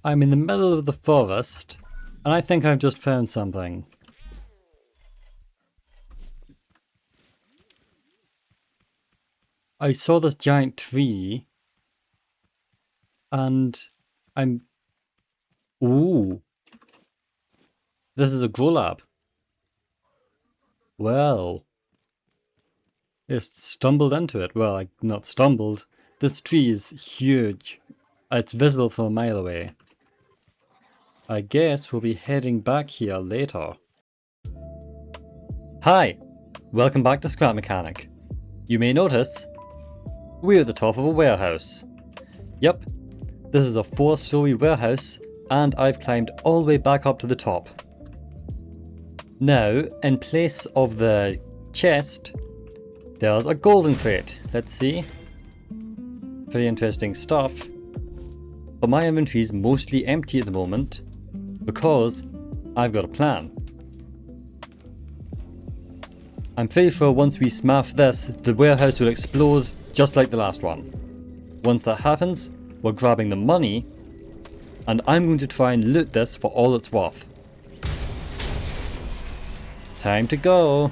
I'm in the middle of the forest, and I think I've just found something. I saw this giant tree, and I'm... Ooh. This is a grow lab. Well. Just stumbled into it. Well, I not stumbled. This tree is huge. It's visible from a mile away. I guess we'll be heading back here later. Hi! Welcome back to Scrap Mechanic. You may notice, we're at the top of a warehouse. Yep, this is a 4-story warehouse, and I've climbed all the way back up to the top. Now, in place of the chest, there's a golden crate. Let's see. Very interesting stuff. But my inventory is mostly empty at the moment because I've got a plan. I'm pretty sure once we smash this, the warehouse will explode just like the last one. Once that happens, we're grabbing the money, and I'm going to try and loot this for all it's worth. Time to go!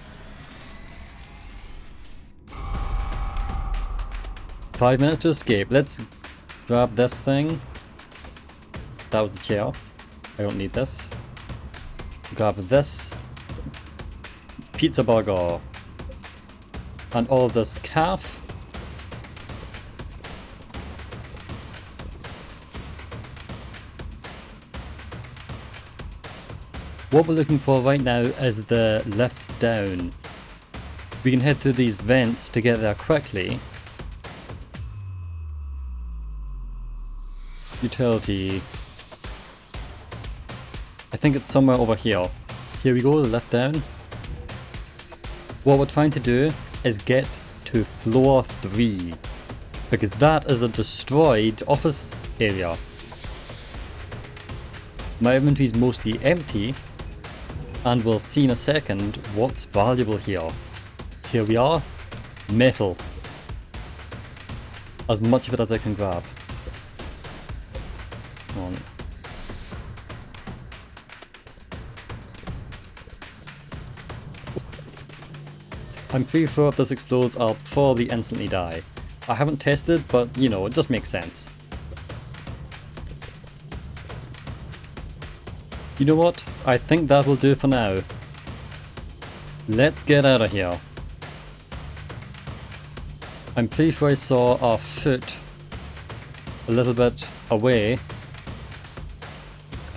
5 minutes to escape. Let's grab this thing. That was the chair. I don't need this. Grab this. Pizza burger. And all of this cash. What we're looking for right now is the lift down. We can head through these vents to get there quickly. Utility. I think it's somewhere over here. Here we go, the lift down. What we're trying to do is get to floor 3, because that is a destroyed office area. My inventory is mostly empty, and we'll see in a second what's valuable here. Here we are, metal. As much of it as I can grab. Come on. I'm pretty sure if this explodes, I'll probably instantly die. I haven't tested, but you know, it just makes sense. You know what? I think that will do for now. Let's get out of here. I'm pretty sure I saw our chute a little bit away.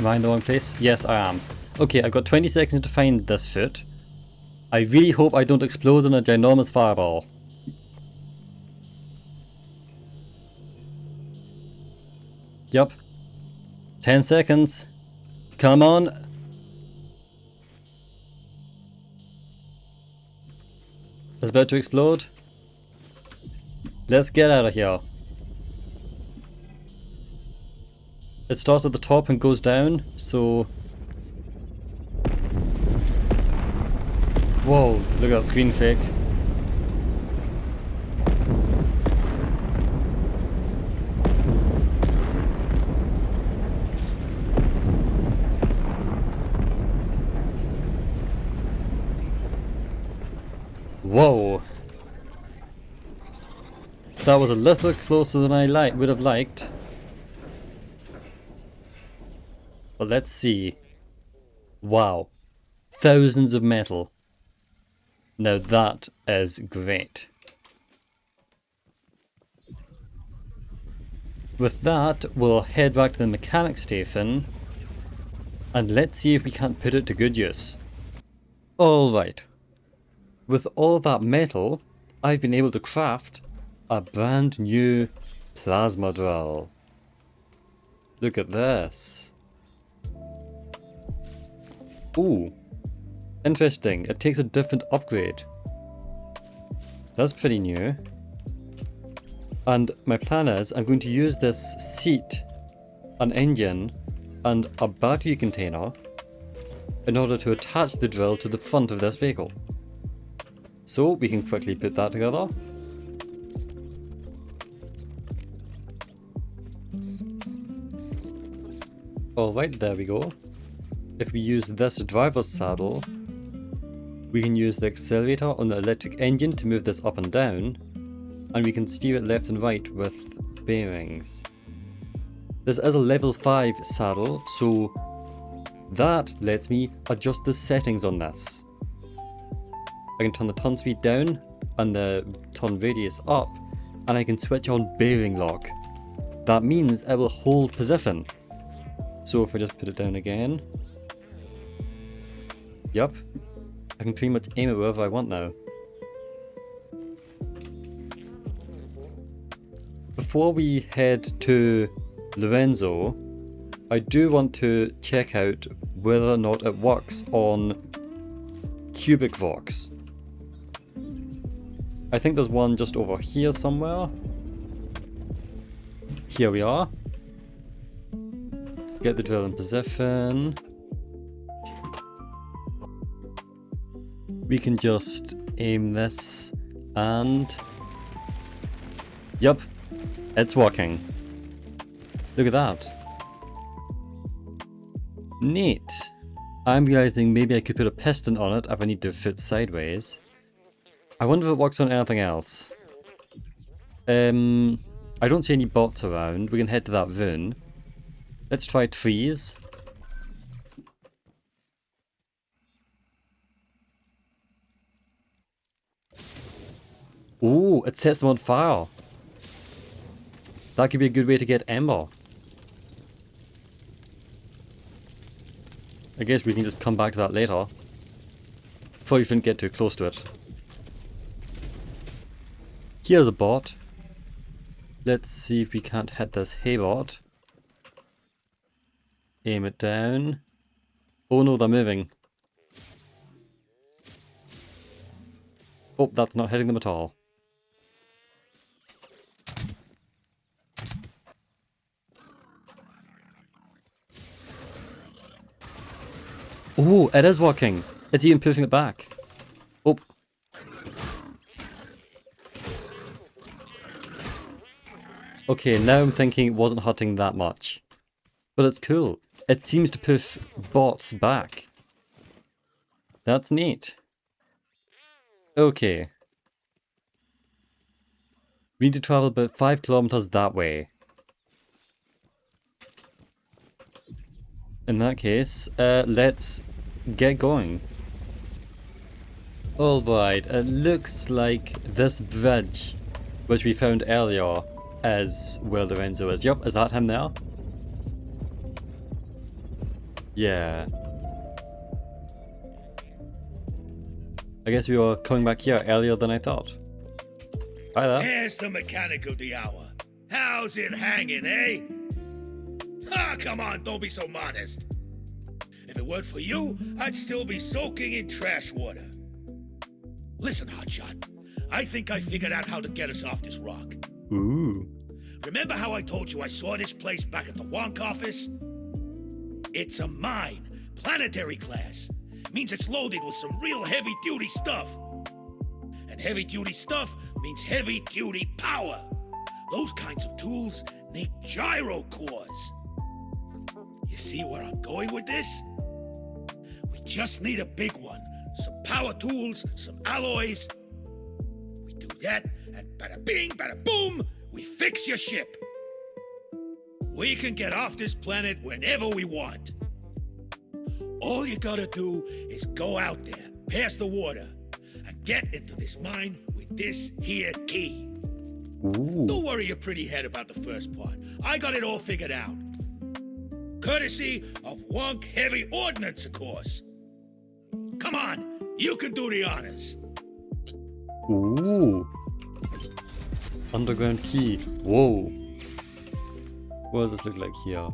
Am I in the wrong place? Yes, I am. Okay, I've got 20 seconds to find this chute. I really hope I don't explode in a ginormous fireball. Yup. 10 seconds. Come on. It's about to explode. Let's get out of here. It starts at the top and goes down, so... Whoa, look at that screen shake. Whoa. That was a little closer than I would have liked. But let's see. Wow. Thousands of metal. Now that is great. With that, we'll head back to the mechanic station and let's see if we can't put it to good use. Alright. With all that metal, I've been able to craft a brand new plasma drill. Look at this. Ooh. Interesting, it takes a different upgrade. That's pretty new. And my plan is I'm going to use this seat, an engine, and a battery container in order to attach the drill to the front of this vehicle. So we can quickly put that together. Alright, there we go. If we use this driver's saddle, we can use the accelerator on the electric engine to move this up and down, and we can steer it left and right with bearings. This is a level 5 saddle, so that lets me adjust the settings on this. I can turn the turn speed down and the turn radius up, and I can switch on bearing lock. That means it will hold position. So if I just put it down again, yep, I can pretty much aim it wherever I want now. Before we head to Lorenzo, I do want to check out whether or not it works on cubic rocks. I think there's one just over here somewhere. Here we are. Get the drill in position. We can just aim this and... Yep, it's working. Look at that. Neat. I'm realizing maybe I could put a piston on it if I need to shoot sideways. I wonder if it works on anything else. I don't see any bots around. We can head to that rune. Let's try trees. Ooh, it sets them on fire. That could be a good way to get ember. I guess we can just come back to that later. Probably shouldn't get too close to it. Here's a bot. Let's see if we can't hit this hay bot. Aim it down. Oh no, they're moving. Oh, that's not hitting them at all. Oh, it is working. It's even pushing it back. Oh. Okay, now I'm thinking it wasn't hurting that much. But it's cool. It seems to push bots back. That's neat. Okay. We need to travel about 5 kilometers that way. In that case, let's get going. Alright, it looks like this bridge, which we found earlier, is where Lorenzo is. Yup, is that him now? Yeah. I guess we were coming back here earlier than I thought. Hi there. Here's the mechanic of the hour. How's it hanging, eh? Ah, come on, don't be so modest. If it weren't for you, I'd still be soaking in trash water. Listen, hotshot. I think I figured out how to get us off this rock. Ooh. Remember how I told you I saw this place back at the Wonk office? It's a mine, planetary class. Means it's loaded with some real heavy-duty stuff. And heavy-duty stuff means heavy-duty power. Those kinds of tools need gyro cores. You see where I'm going with this? We just need a big one. Some power tools, some alloys. We do that, and bada bing, bada boom, we fix your ship. We can get off this planet whenever we want. All you gotta do is go out there, past the water, and get into this mine with this here key. Ooh. Don't worry your pretty head about the first part. I got it all figured out. Courtesy of Wonk Heavy Ordnance, of course. Come on, you can do the honors. Ooh. Underground key. Whoa. What does this look like here?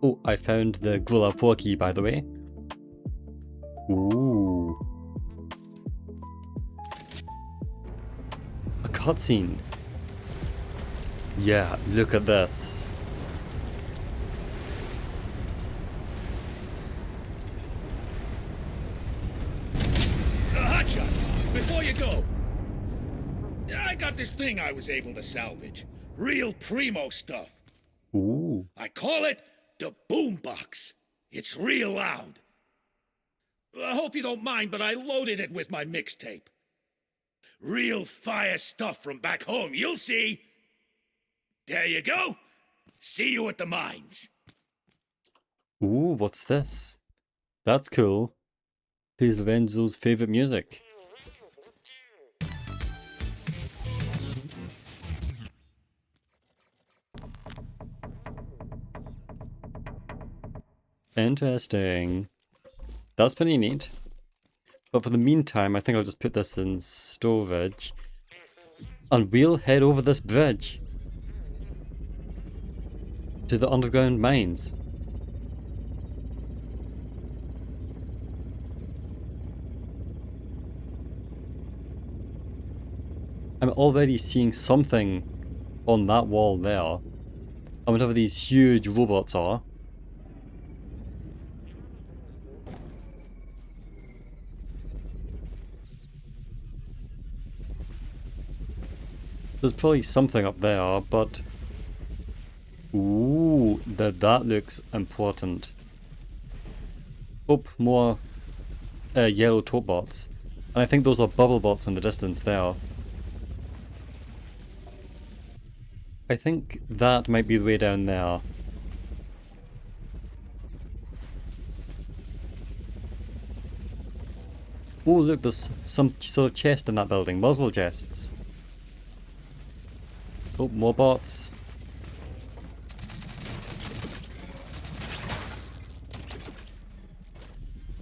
Oh, I found the Gorilla 4 key, by the way. Ooh. A cutscene. Yeah, look at this. Hotshot, before you go, I got this thing I was able to salvage. Real primo stuff. Ooh. I call it The boombox. It's real loud. I hope you don't mind, but I loaded it with my mixtape. Real fire stuff from back home, you'll see. There you go. See you at the mines. Ooh, what's this? That's cool. Plays Lorenzo's favorite music. Interesting. That's pretty neat. But for the meantime, I think I'll just put this in storage. And we'll head over this bridge to the underground mines. I'm already seeing something on that wall there. And whatever these huge robots are. There's probably something up there, but... Ooh, that looks important. Oh, more yellow top bots. And I think those are bubble bots in the distance there. I think that might be the way down there. Oh, look, there's some sort of chest in that building. Multiple chests. Oh, more bots.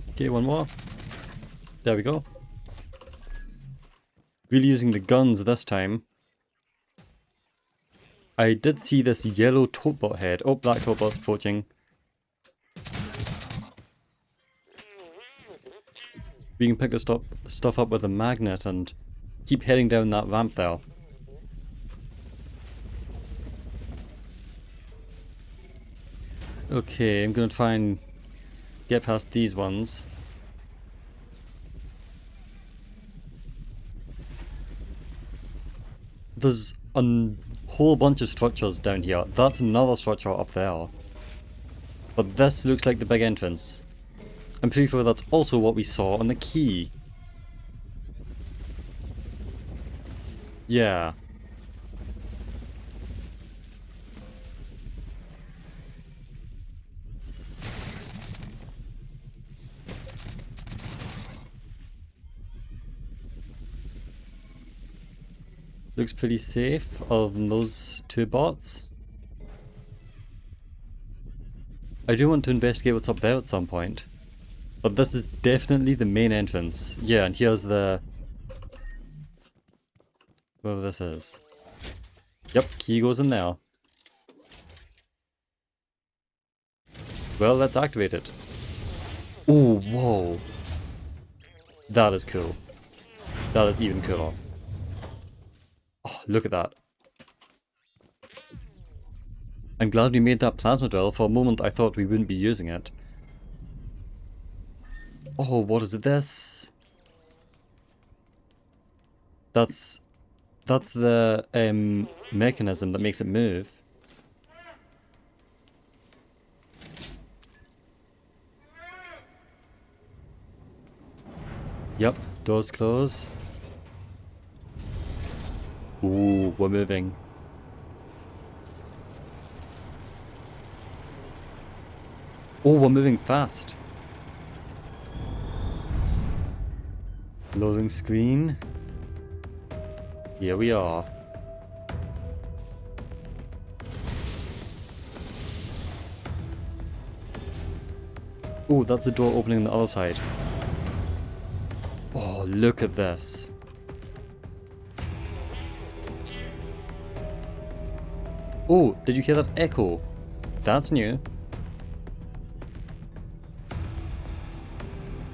Okay, one more. There we go. Really using the guns this time. I did see this yellow topbot head. Oh, black topbot's approaching. We can pick this stuff up with a magnet and keep heading down that ramp there. Okay, I'm gonna try and get past these ones. There's a whole bunch of structures down here. That's another structure up there. But this looks like the big entrance. I'm pretty sure that's also what we saw on the key. Yeah. Looks pretty safe, other than those two bots. I do want to investigate what's up there at some point. But this is definitely the main entrance. Yeah, and here's the... whatever this is. Yep, key goes in there. Well, let's activate it. Oh, whoa. That is cool. That is even cooler. Oh, look at that. I'm glad we made that plasma drill. For a moment I thought we wouldn't be using it. Oh, what is this? That's the mechanism that makes it move. Yep, doors close. Ooh, we're moving. Oh, we're moving fast. Loading screen. Here we are. Oh, that's the door opening on the other side. Oh, look at this. Oh, did you hear that echo? That's new.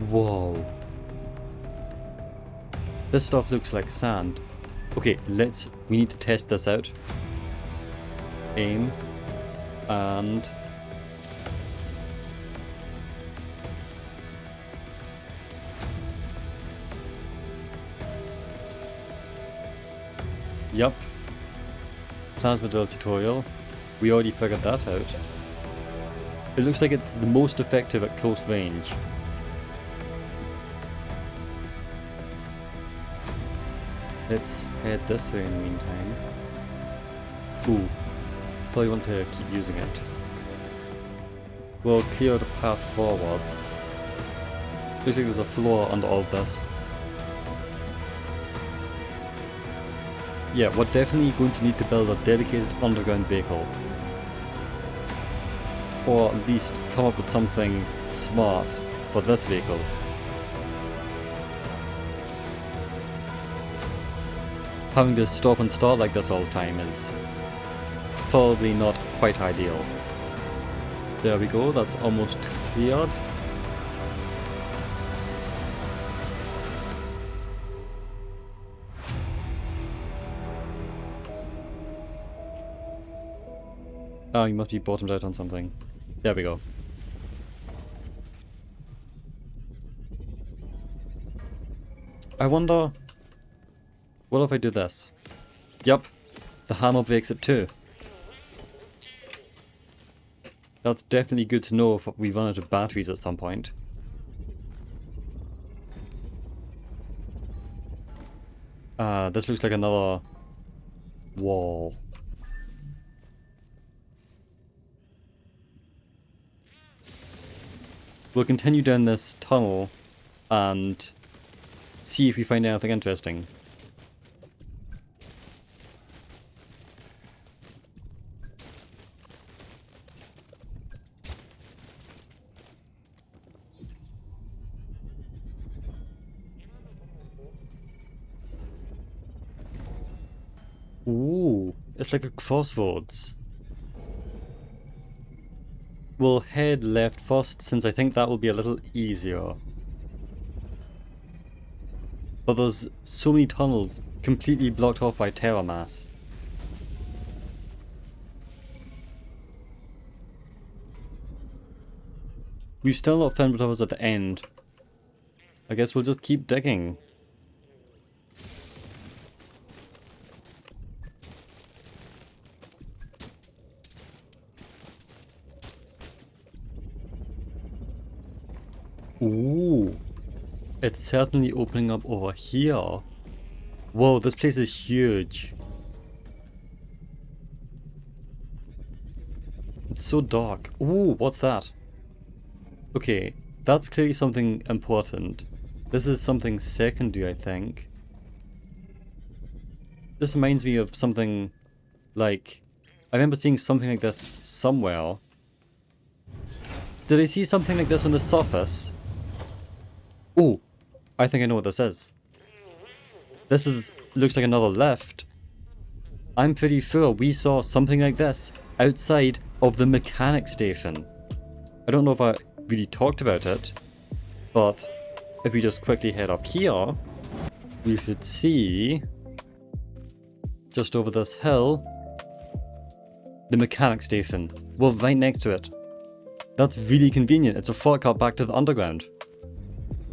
Whoa. This stuff looks like sand. Okay, we need to test this out. Aim. And... Yup. Plasma drill tutorial. We already figured that out. It looks like it's the most effective at close range. Let's head this way in the meantime. Ooh, probably want to keep using it. We'll clear the path forwards. Looks like there's a floor under all of this. Yeah, we're definitely going to need to build a dedicated underground vehicle. Or at least come up with something smart for this vehicle. Having to stop and start like this all the time is probably not quite ideal. There we go, that's almost cleared. Oh, you must be bottomed out on something. There we go. I wonder... what if I do this? Yup, the hammer breaks it too. That's definitely good to know if we run out of batteries at some point. This looks like another wall. We'll continue down this tunnel and see if we find anything interesting. Ooh, it's like a crossroads. We'll head left first, since I think that will be a little easier. But there's so many tunnels completely blocked off by Terra Mass. We've still not found whatever's at the end. I guess we'll just keep digging. Ooh, it's certainly opening up over here. Whoa, this place is huge. It's so dark. Ooh, what's that? Okay, that's clearly something important. This is something secondary, I think. This reminds me of something like... I remember seeing something like this somewhere. Did I see something like this on the surface? Oh, I think I know what this is. Looks like another lift. I'm pretty sure we saw something like this outside of the mechanic station. I don't know if I really talked about it, but if we just quickly head up here, we should see, just over this hill, the mechanic station. We're right next to it. That's really convenient. It's a shortcut back to the underground.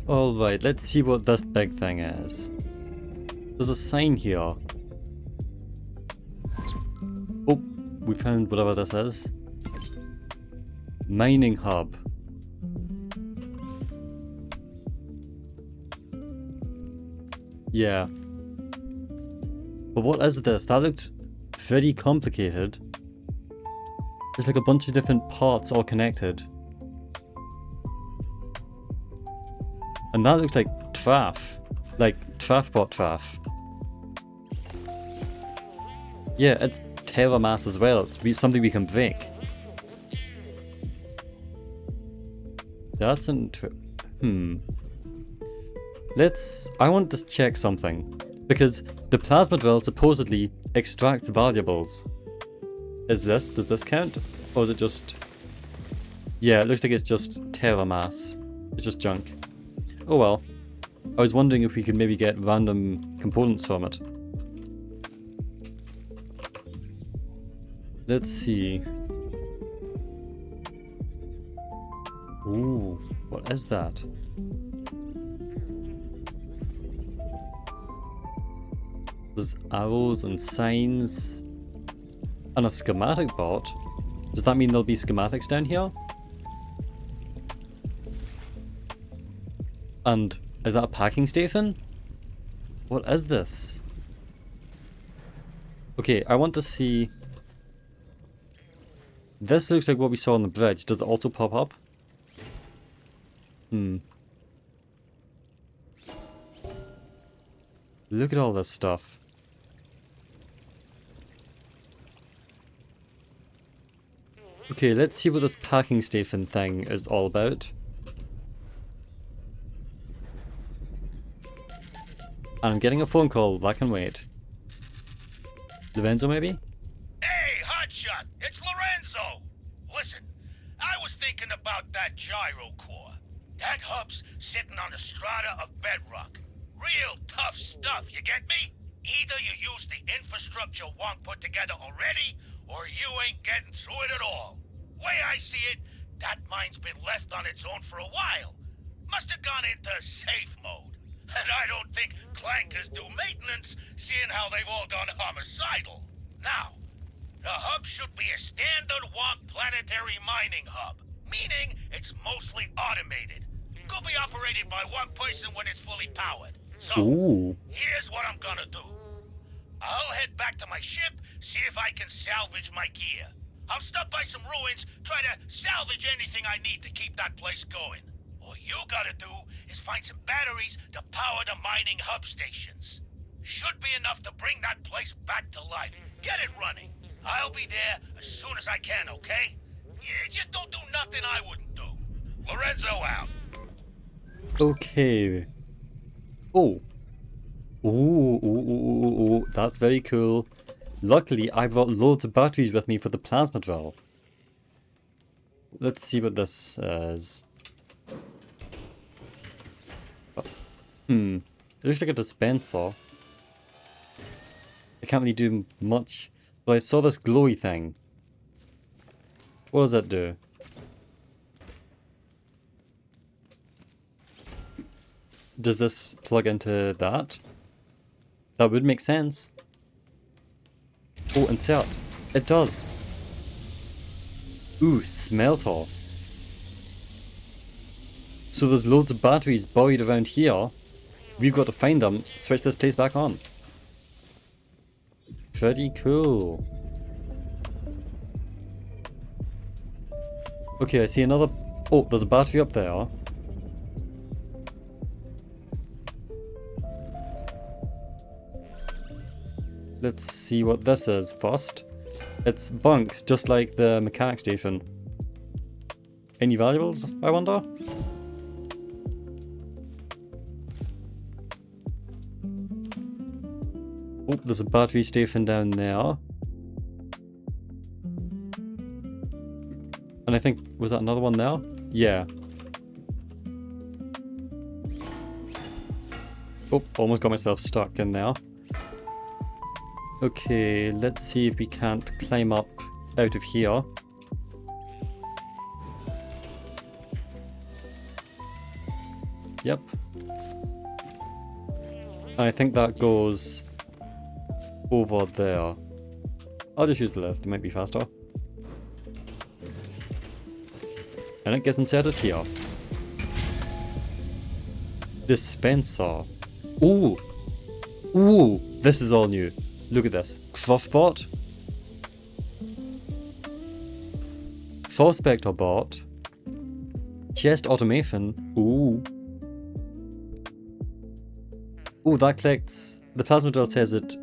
Alright, let's see what this big thing is. There's a sign here. Oh, we found whatever this is. Mining hub. Yeah. But what is this? That looked pretty complicated. There's like a bunch of different parts all connected. And that looks like trash. Like trash bot trash. Yeah, it's Terra Mass as well. It's something we can break. That's I want to check something. Because the plasma drill supposedly extracts valuables. Does this count? Or is it just... Yeah, it looks like it's just Terra Mass. It's just junk. Oh well. I was wondering if we could maybe get random components from it. Let's see. Ooh, what is that? There's arrows and signs. And a schematic bot. Does that mean there'll be schematics down here? And is that a packing station? What is this? Okay, I want to see... This looks like what we saw on the bridge. Does it also pop up? Look at all this stuff. Okay, let's see what this packing station thing is all about. I'm getting a phone call. That can wait. Lorenzo, maybe? Hey, hotshot, it's Lorenzo. Listen, I was thinking about that gyro core. That hub's sitting on a strata of bedrock. Real tough stuff, you get me? Either you use the infrastructure Wonk put together already, or you ain't getting through it at all. Way I see it, that mine's been left on its own for a while. Must have gone into safe mode. And I don't think clankers do maintenance, seeing how they've all gone homicidal. Now, the hub should be a standard Wonk planetary mining hub, meaning it's mostly automated. Could be operated by one person when it's fully powered. So, here's what I'm gonna do. I'll head back to my ship, see if I can salvage my gear. I'll stop by some ruins, try to salvage anything I need to keep that place going. All you gotta do is find some batteries to power the mining hub stations. Should be enough to bring that place back to life. Get it running. I'll be there as soon as I can, okay? Yeah, just don't do nothing I wouldn't do. Lorenzo out. Okay. Oh. Ooh, that's very cool. Luckily, I brought loads of batteries with me for the plasma drill. Let's see what this is. It looks like a dispenser. I can't really do much, but I saw this glowy thing. What does that do? Does this plug into that? That would make sense. Oh, insert. It does. Ooh, smelter. So there's loads of batteries buried around here. We've got to find them, switch this place back on. Pretty cool. Okay, I see another... Oh, there's a battery up there. Let's see what this is first. It's bunks, just like the mechanic station. Any valuables, I wonder? Oh, there's a battery station down there. And I think, was that another one there? Yeah. Oh, almost got myself stuck in there. Okay, let's see if we can't climb up out of here. Yep. And I think that goes over there. I'll just use the lift, it might be faster. And it gets inserted here. Dispenser. Ooh! Ooh! This is all new. Look at this. Crossbot. Prospector bot. Chest automation. Ooh. Ooh, that collects... The plasma drill says it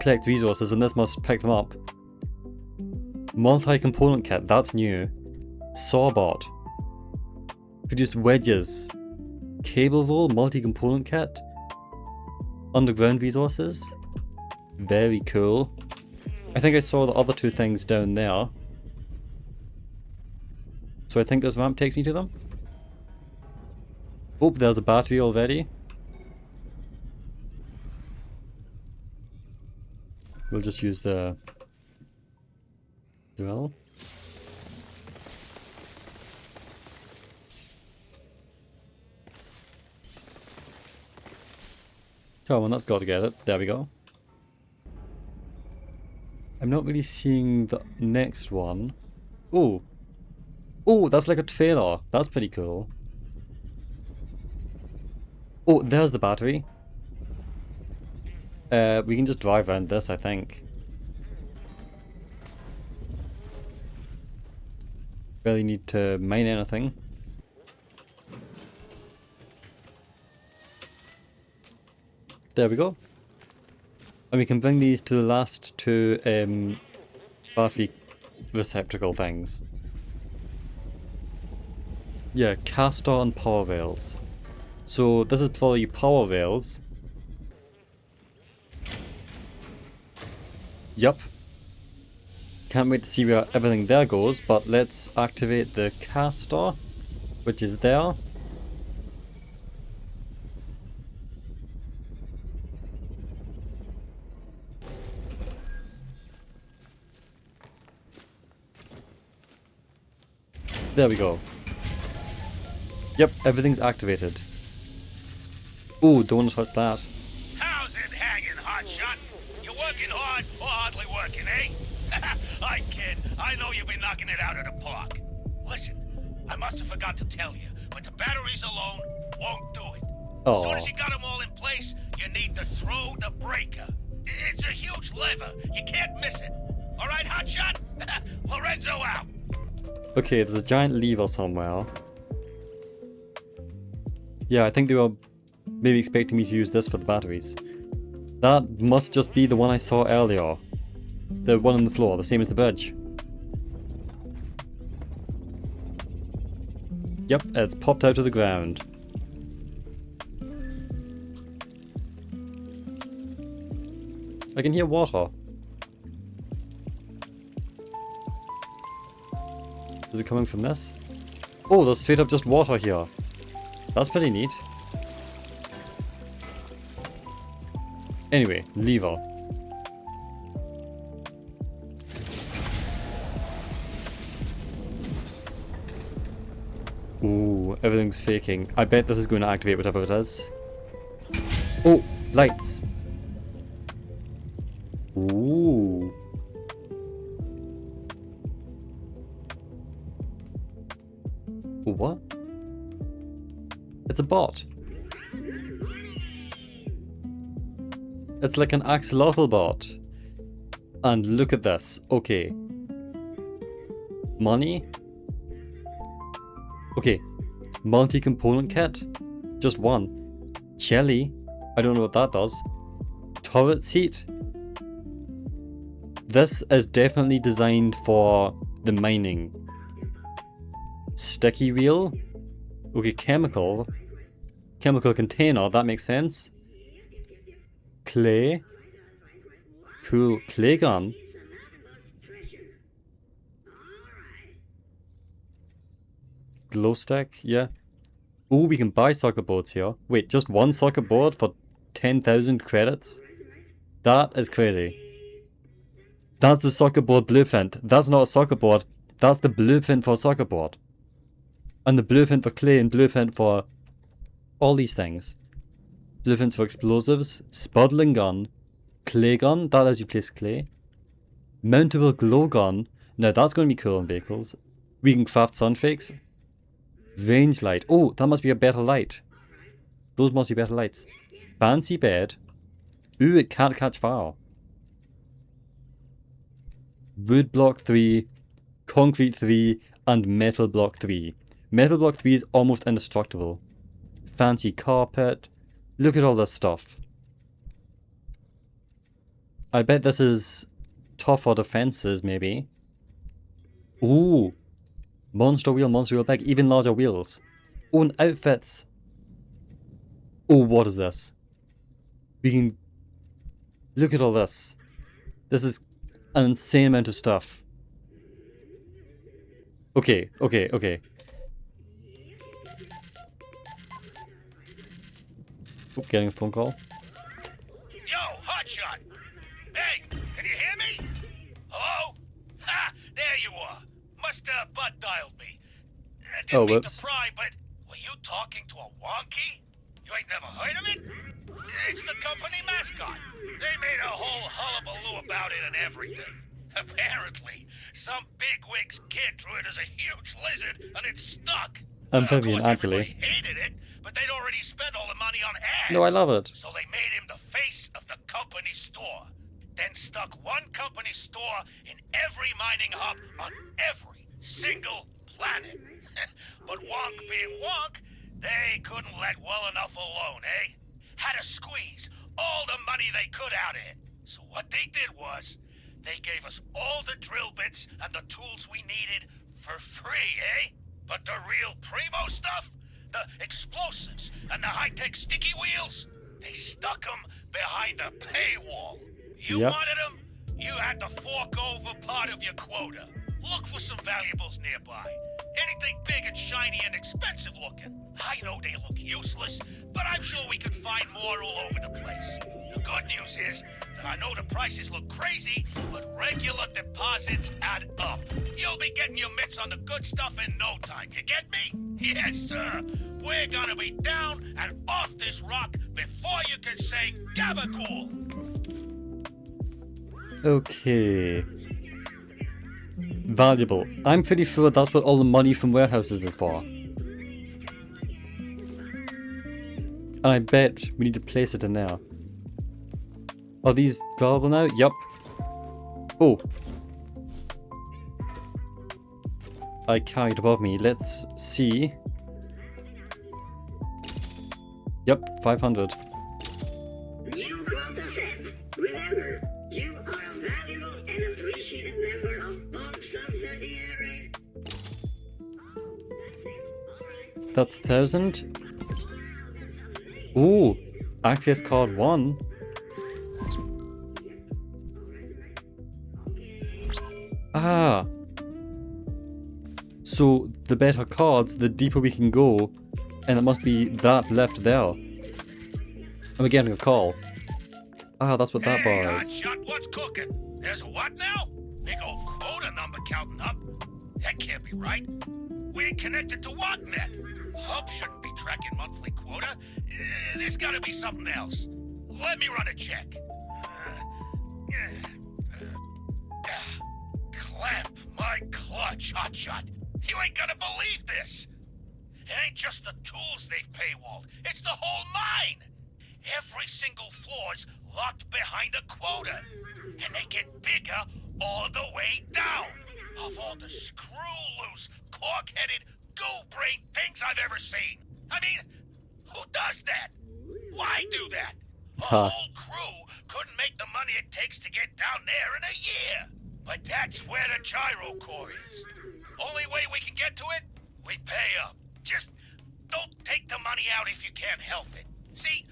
collect resources and this must pick them up. Multi-component kit, that's new. Sawbot. Produced wedges. Cable roll, multi-component kit. Underground resources. Very cool. I think I saw the other two things down there. So I think this ramp takes me to them. Oh, there's a battery already. We'll just use the drill. Come on, that's got to get it. There we go. I'm not really seeing the next one. Oh. Oh, that's like a trailer. That's pretty cool. Oh, there's the battery. We can just drive around this, I think. Barely need to mine anything. There we go. And we can bring these to the last two battery receptacle things. Yeah, caster and power rails. So this is probably power rails. Yup. Can't wait to see where everything there goes, but let's activate the caster, which is there. There we go. Yep, everything's activated. Ooh, don't want to touch that. How's it hanging, hotshot? You working hard or hardly working, eh? I kid. I know you've been knocking it out of the park. Listen, I must have forgot to tell you, but the batteries alone won't do it. As soon as you got them all in place, you need to throw the breaker. It's a huge lever. You can't miss it. All right, hotshot? Lorenzo out. Okay, there's a giant lever somewhere. Yeah, I think they were maybe expecting me to use this for the batteries. That must just be the one I saw earlier. The one on the floor, the same as the bridge. Yep, it's popped out of the ground. I can hear water. Is it coming from this? Oh, there's straight up just water here. That's pretty neat. Anyway, lever. Ooh, everything's faking. I bet this is going to activate whatever it is. Oh, lights. Ooh. What? It's a bot. It's like an axolotl bot. And look at this. Okay. Money. Okay. Multi-component kit. Just one. Jelly. I don't know what that does. Turret seat. This is definitely designed for the mining. Sticky wheel. Okay, chemical. Chemical container, that makes sense. Clay. Cool. Clay gun. Glow stick, yeah. Oh, we can buy soccer boards here. Wait, just one soccer board for 10,000 credits? That is crazy. That's the soccer board blueprint. That's not a soccer board. That's the blueprint for a soccer board. And the blueprint for clay and blueprint for all these things. Blueprints for explosives, spuddling gun, clay gun, that lets you place clay. Mountable glow gun, now that's going to be cool in vehicles. We can craft sunshakes. Range light, oh, that must be a better light. Those must be better lights. Fancy bed. Ooh, it can't catch fire. Wood block 3, concrete 3, and metal block 3. Metal block 3 is almost indestructible. Fancy carpet. Look at all this stuff. I bet this is tough for defenses, maybe. Ooh. Monster wheel bag. Even larger wheels. Oh, and outfits. Oh, what is this? We can... Look at all this. This is an insane amount of stuff. Okay. Oh, getting a phone call. Yo, hotshot! Hey, can you hear me? Hello? Ha! There you are. Must have butt dialed me. Didn't mean to pry, but were you talking to a wonky? You ain't never heard of it? It's the company mascot. They made a whole hullabaloo about it and everything. Apparently, some bigwig's kid drew it as a huge lizard and it's stuck. amphibian, of course, actually. everybody hated it, but they'd already spent all the money on ads. No, I love it. So they made him the face of the company store. Then stuck one company store in every mining hub on every single planet. But Wonk being Wonk, they couldn't let well enough alone, eh? Had to squeeze all the money they could out of it. So what they did was, they gave us all the drill bits and the tools we needed for free, eh? But the real primo stuff, the explosives and the high-tech sticky wheels, they stuck them behind the paywall. You Yep. wanted them, you had to fork over part of your quota. Look for some valuables nearby. Anything big and shiny and expensive looking. I know they look useless, but I'm sure we can find more all over the place. The good news is that I know the prices look crazy, but regular deposits add up. You'll be getting your mitts on the good stuff in no time. You get me? Yes, sir. We're gonna be down and off this rock before you can say gabagool. Okay. Valuable. I'm pretty sure that's what all the money from warehouses is for. And I bet we need to place it in there. Are these drawable now? Yup. Oh. I carried above me. Let's see. Yep, 500. New quota set. Remember, you are a valuable and appreciated member of both subsidiaries. That's 1,000. Ooh, access card 1. Ah. So the better cards, the deeper we can go, and it must be that left there. And we're getting a call. Ah, that's what that Hey, bar is. hotshot, what's cooking? There's a what now? Big old quota number counting up. That can't be right. We ain't connected to WATnet. Hub shouldn't be tracking monthly quota. There's gotta be something else. Let me run a check. Clamp my clutch, hotshot. You ain't gonna believe this. It ain't just the tools they've paywalled. It's the whole mine. Every single floor's locked behind a quota. And they get bigger all the way down. Of all the screw-loose, cork-headed, goo-brained things I've ever seen. I mean, who does that? Why do that? A whole crew couldn't make the money it takes to get down there in a year. But that's where the gyro core is. Only way we can get to it, we pay up. Just don't take the money out if you can't help it. See,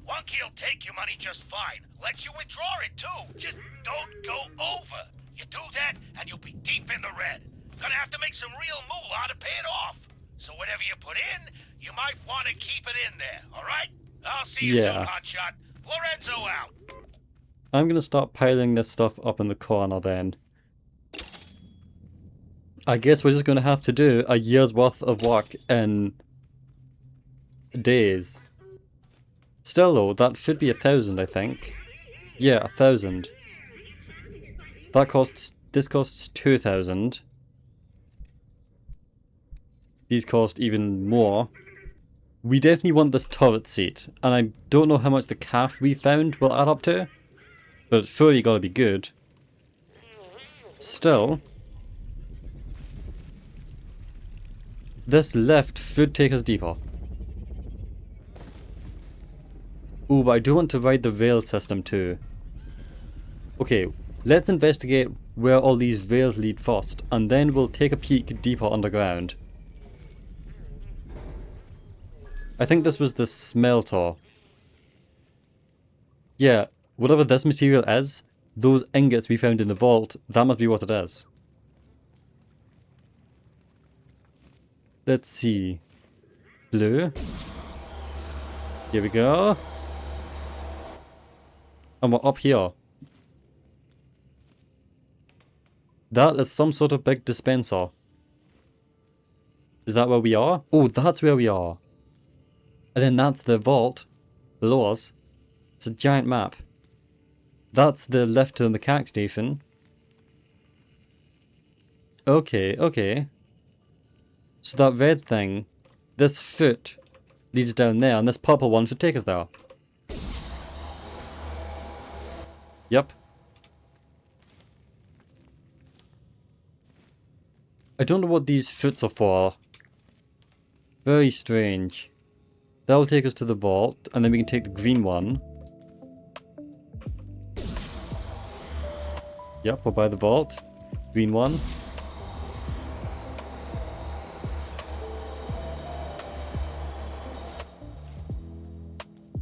Wonky'll take your money just fine. Lets you withdraw it too. Just don't go over. You do that, and you'll be deep in the red. Gonna have to make some real moolah to pay it off. So whatever you put in, you might want to keep it in there, alright? I'll see you soon, hotshot. Lorenzo out. I'm gonna start piling this stuff up in the corner then. I guess we're just gonna have to do a year's worth of work in days. Still though, that should be 1,000, I think. Yeah, 1,000. This costs 2,000. These cost even more. We definitely want this turret seat, and I don't know how much the cash we found will add up to, but it's surely gotta be good. Still, this lift should take us deeper. Ooh, but I do want to ride the rail system too. Okay, let's investigate where all these rails lead first, and then we'll take a peek deeper underground. I think this was the smelter. Yeah, whatever this material is, those ingots we found in the vault, that must be what it is. Let's see. Blue. Here we go. And we're up here. That is some sort of big dispenser. Is that where we are? Oh, that's where we are. And then that's the vault below us. It's a giant map. That's the lift to the mechanic station. Okay, okay. So that red thing this chute leads down there, and this purple one should take us there. Yep. I don't know what these chutes are for. Very strange. That'll take us to the vault, and then we can take the green one. Yep, we're by the vault. Green one.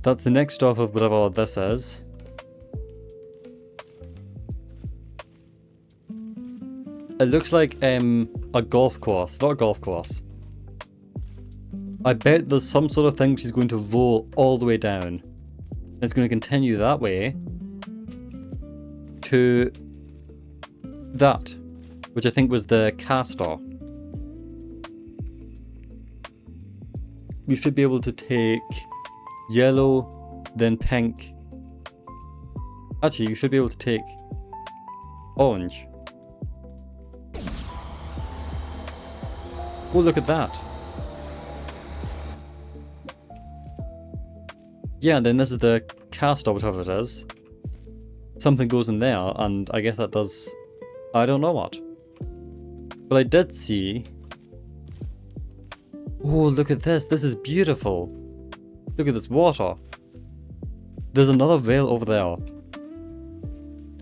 That's the next stop of whatever this is. It looks like a golf course, not a golf course. I bet there's some sort of thing she's going to roll all the way down. It's going to continue that way to that, which I think was the caster. We should be able to take yellow, then pink. Actually, you should be able to take orange. Oh, look at that. Yeah, and then this is the caster, whatever it is. Something goes in there, and I guess that does... I don't know what. But I did see... Oh, look at this. This is beautiful. Look at this water. There's another rail over there.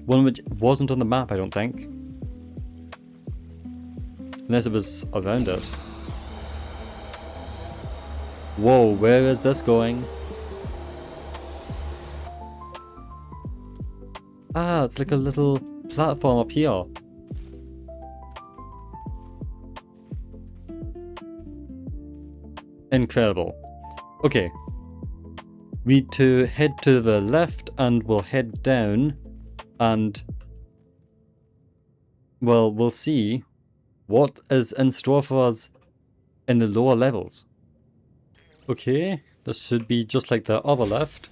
One which wasn't on the map, I don't think. Unless it was around it. Whoa, where is this going? Ah, it's like a little platform up here. Incredible. Okay. We need to head to the left and we'll head down and... well, we'll see what is in store for us in the lower levels. Okay, this should be just like the other lift.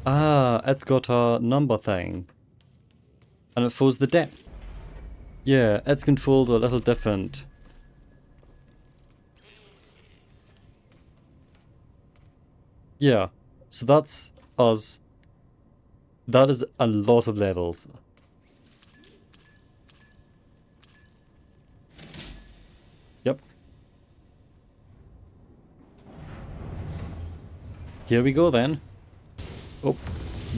Ah, it's got a number thing. And it shows the depth. Yeah, its controls are a little different. Yeah, so that's us. That is a lot of levels. Yep. Here we go then. Oh,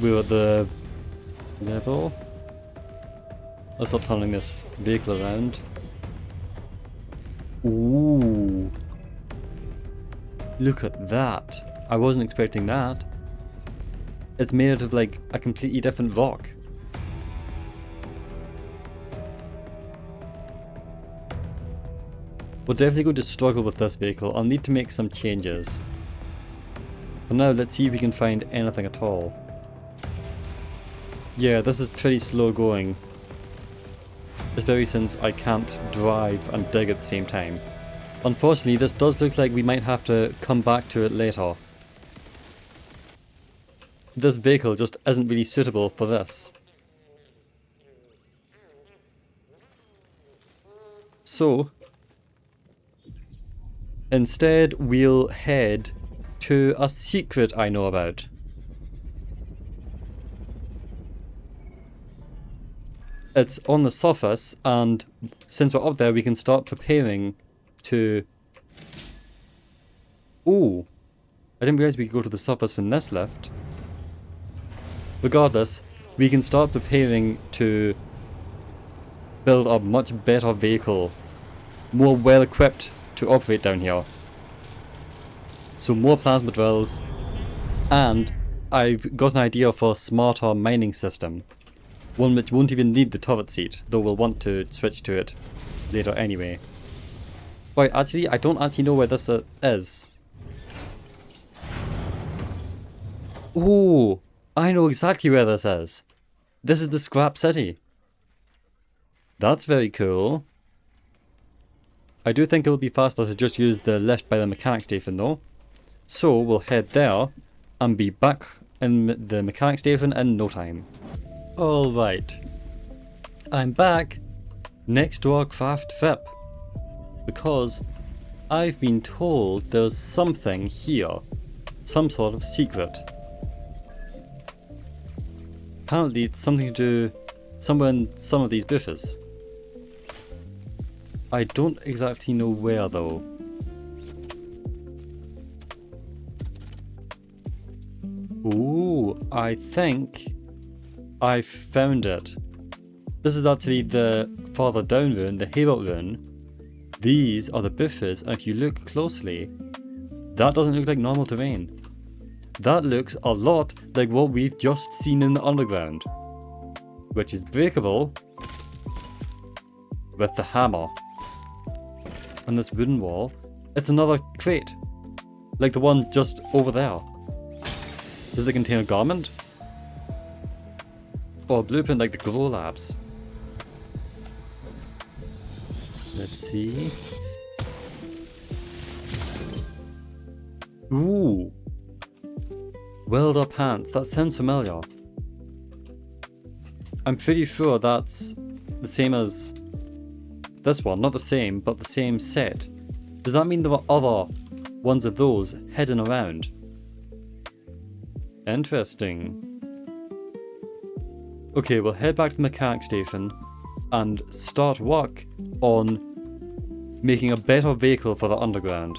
we're at the level. Let's start turning this vehicle around. Ooh. Look at that. I wasn't expecting that. It's made out of like a completely different rock. We're definitely going to struggle with this vehicle. I'll need to make some changes. For now, let's see if we can find anything at all. Yeah, this is pretty slow going. Especially since I can't drive and dig at the same time. Unfortunately, this does look like we might have to come back to it later. This vehicle just isn't really suitable for this. So, instead we'll head to a secret I know about. It's on the surface, and since we're up there we can start preparing to... Ooh, I didn't realize we could go to the surface from this lift. Regardless, we can start preparing to build a much better vehicle, more well equipped to operate down here. So more plasma drills, and I've got an idea for a smarter mining system. One which won't even need the turret seat, though we'll want to switch to it later anyway. Right, actually, I don't actually know where this is. Ooh, I know exactly where this is. This is the Scrap City. That's very cool. I do think it will be faster to just use the lift by the mechanic station though. So we'll head there and be back in the mechanic station in no time. Alright, I'm back next to our craft trip. because I've been told there's something here. Some sort of secret. Apparently it's something to do somewhere in some of these bushes. I don't exactly know where though. Ooh, I think I've found it. This is actually the farther down rune, the Hayboat rune. These are the bushes, and if you look closely, that doesn't look like normal terrain. That looks a lot like what we've just seen in the underground, which is breakable with the hammer. And this wooden wall, it's another crate, like the one just over there. Does it contain a garment? Or a blueprint like the Grow Labs? Let's see. Ooh. Welder pants, that sounds familiar. I'm pretty sure that's the same as this one, not the same, but the same set. Does that mean there were other ones of those hidden around? Interesting. Okay, we'll head back to the mechanic station and start work on making a better vehicle for the underground.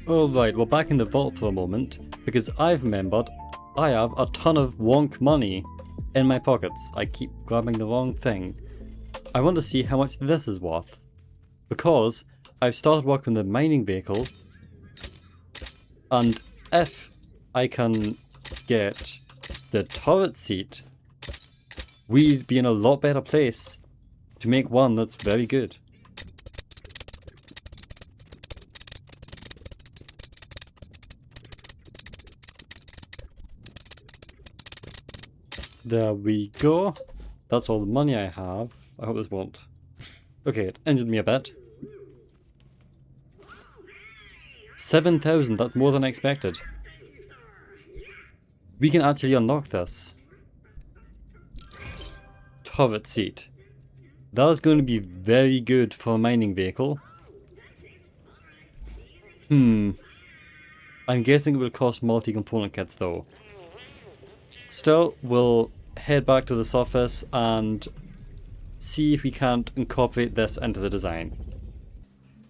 Alright, we're back in the vault for a moment, because I've remembered I have a ton of wonk money in my pockets. I keep grabbing the wrong thing. I want to see how much this is worth, because I've started work on the mining vehicle, and if I can get the turret seat, we'd be in a lot better place to make one that's very good. There we go. That's all the money I have. I hope this won't. Okay, it injured me a bit. 7,000, that's more than I expected. We can actually unlock this. Turret seat. That is going to be very good for a mining vehicle. I'm guessing it will cost multi-component kits though. Still, we'll head back to the surface and see if we can't incorporate this into the design.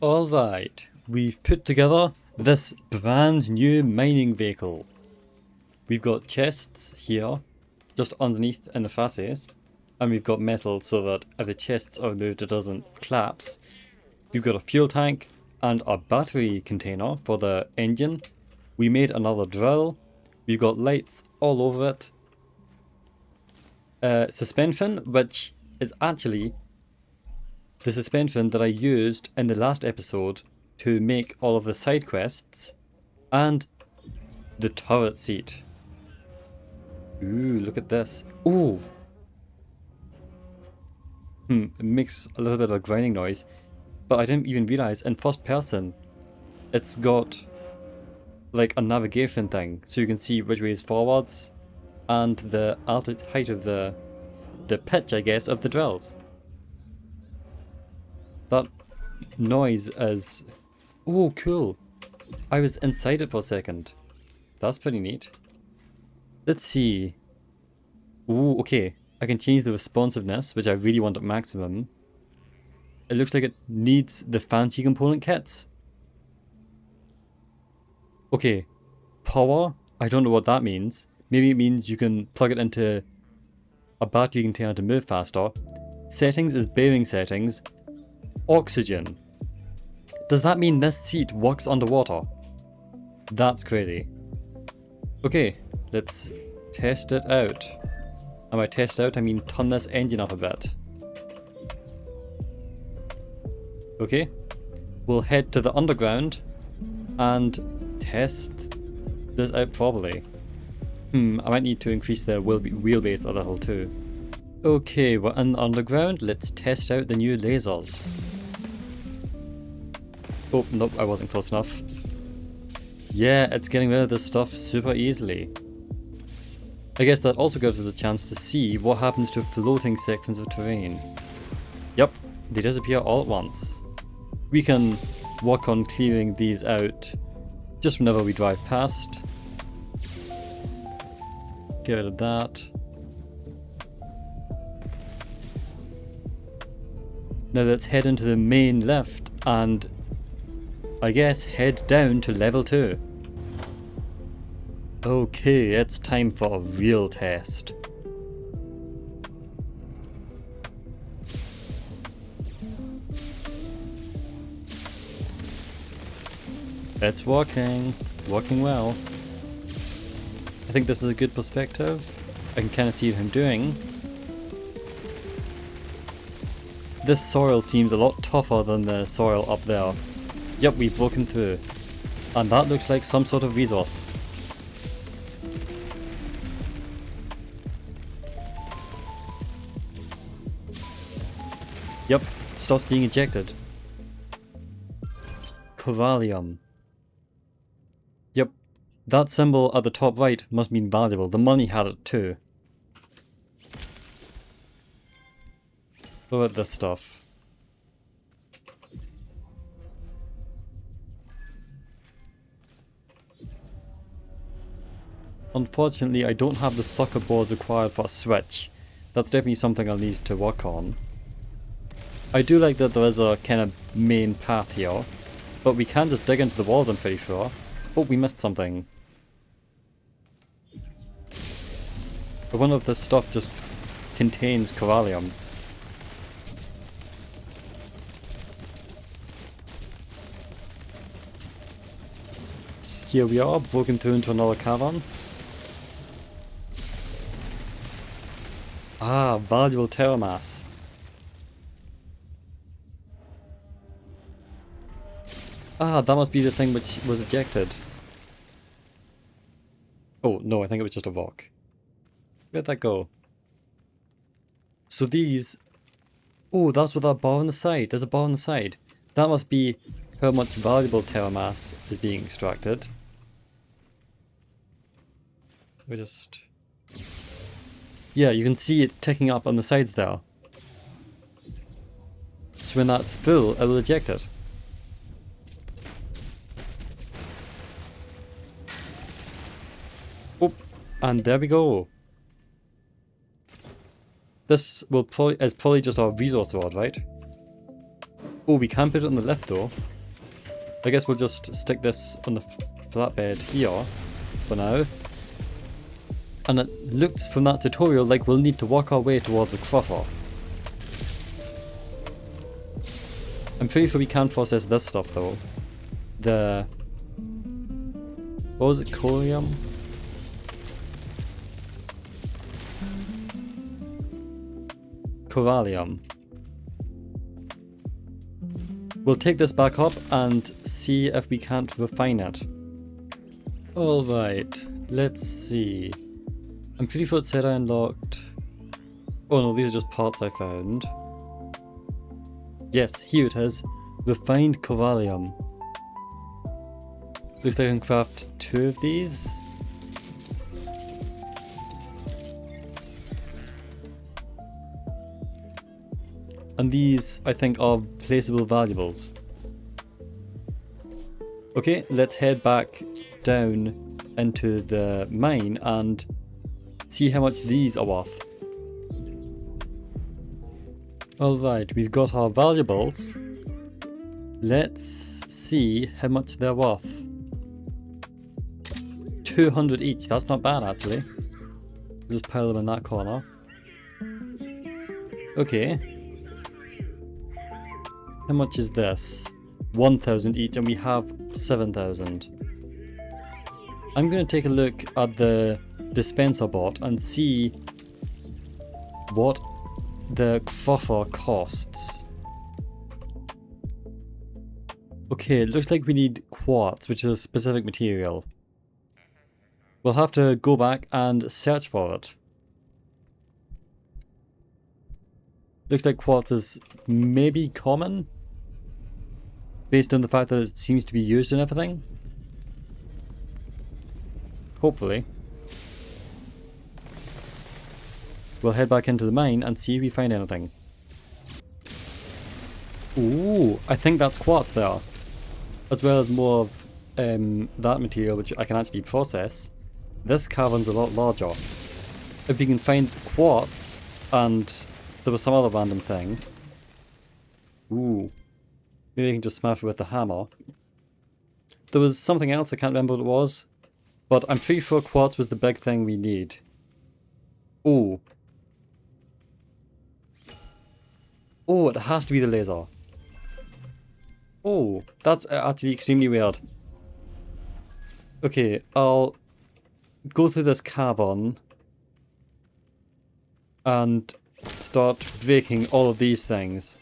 Alright, we've put together this brand new mining vehicle. We've got chests here, just underneath in the chassis, and we've got metal so that if the chests are removed it doesn't collapse. We've got a fuel tank and a battery container for the engine. We made another drill. We've got lights all over it. Suspension, which is actually the suspension that I used in the last episode to make all of the side quests, and the turret seat. Ooh, look at this. Ooh! It makes a little bit of a grinding noise, but I didn't even realize in first person it's got like a navigation thing, so you can see which way is forwards and the height of the pitch, I guess, of the drills. That noise is... oh, cool. I was inside it for a second. That's pretty neat. Let's see. Ooh, okay. I can change the responsiveness, which I really want at maximum. It looks like it needs the fancy component kits. Okay. Power? I don't know what that means. Maybe it means you can plug it into a battery container to move faster. Settings is bearing settings. Oxygen. Does that mean this seat works underwater? That's crazy. Okay, let's test it out. And by test out, I mean turn this engine up a bit. Okay, we'll head to the underground and test this out properly. I might need to increase the wheelbase a little too. Okay, we're in the underground. Let's test out the new lasers. Oh, nope, I wasn't close enough. Yeah, it's getting rid of this stuff super easily. I guess that also gives us a chance to see what happens to floating sections of terrain. Yep, they disappear all at once. We can work on clearing these out just whenever we drive past. Get rid of that. Now let's head into the main lift and I guess head down to level 2. Okay, it's time for a real test. It's working well. I think this is a good perspective. I can kind of see what I'm doing. This soil seems a lot tougher than the soil up there. Yep, we've broken through. And that looks like some sort of resource. Yep, stops being ejected. Corallium. Yep, that symbol at the top right must mean valuable. The money had it too. What about this stuff? Unfortunately, I don't have the soccer balls required for a switch. That's definitely something I'll need to work on. I do like that there is a kind of main path here, but we can just dig into the walls, I'm pretty sure. Oh, we missed something. I wonder if this stuff just contains corallium. Here we are, broken through into another cavern. Ah, valuable Terra Mass. Ah, that must be the thing which was ejected. Oh, no, I think it was just a rock. Where'd that go? So these... Oh, that's with that bar on the side. There's a bar on the side. That must be how much valuable Terra Mass is being extracted. We just... Yeah, you can see it ticking up on the sides there. So when that's full, it will eject it. Oh, and there we go. This will is probably just our resource rod, right? Oh, we can put it on the left though. I guess we'll just stick this on the flatbed here for now. And it looks from that tutorial like we'll need to work our way towards a crusher. I'm pretty sure we can process this stuff though. The... What was it? Corium? Corallium. We'll take this back up and see if we can't refine it. Alright, let's see. I'm pretty sure it said I unlocked... Oh no, these are just parts I found. Yes, here it is. Refined corallium. Looks like I can craft 2 of these. And these, I think, are placeable valuables. Okay, let's head back down into the mine and see how much these are worth. Alright, we've got our valuables. Let's see how much they're worth. 200 each, that's not bad actually. We'll just pile them in that corner. Okay. How much is this? 1,000 each, and we have 7,000. I'm going to take a look at the dispenser bot and see what the crusher costs. Okay, it looks like we need quartz, which is a specific material. We'll have to go back and search for it. Looks like quartz is maybe common, based on the fact that it seems to be used in everything. Hopefully. We'll head back into the mine and see if we find anything. Ooh, I think that's quartz there. As well as more of that material which I can actually process. This cavern's a lot larger. If we can find quartz and there was some other random thing. Ooh. Maybe I can just smash it with the hammer. There was something else, I can't remember what it was. But I'm pretty sure quartz was the big thing we need. Ooh. Oh, it has to be the laser. Oh, that's actually extremely weird. Okay, I'll go through this cavern and start breaking all of these things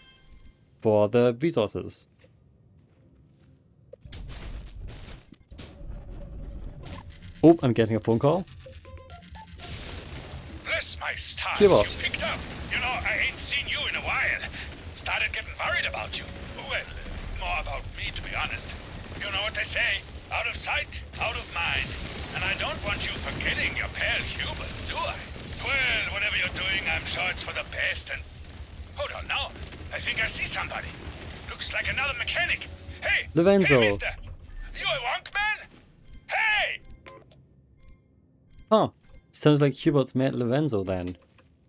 for the resources. Oh, I'm getting a phone call. Bless my stars, Kibot. you picked up. You know, I ain't seen you in a while. Started getting worried about you. Well, more about me, to be honest. You know what they say, out of sight, out of mind. And I don't want you forgetting your pal Hubert, do I? Well, whatever you're doing, I'm sure it's for the best, and... Hold on now. I think I see somebody. Looks like another mechanic. Hey! Lorenzo. Hey, mister! You a Wonk man? Hey! Huh. Sounds like Hubert's met Lorenzo then.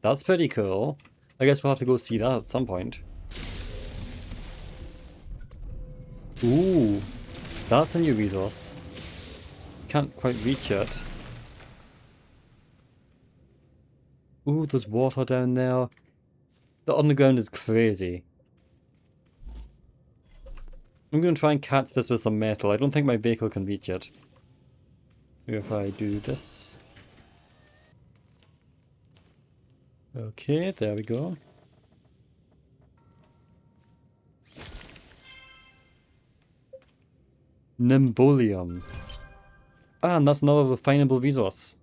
That's pretty cool. I guess we'll have to go see that at some point. Ooh. That's a new resource. Can't quite reach it. Ooh, there's water down there. The underground is crazy. I'm going to try and catch this with some metal. I don't think my vehicle can reach it. Maybe if I do this. Okay, there we go. Nimbolium. Ah, and that's another refinable resource.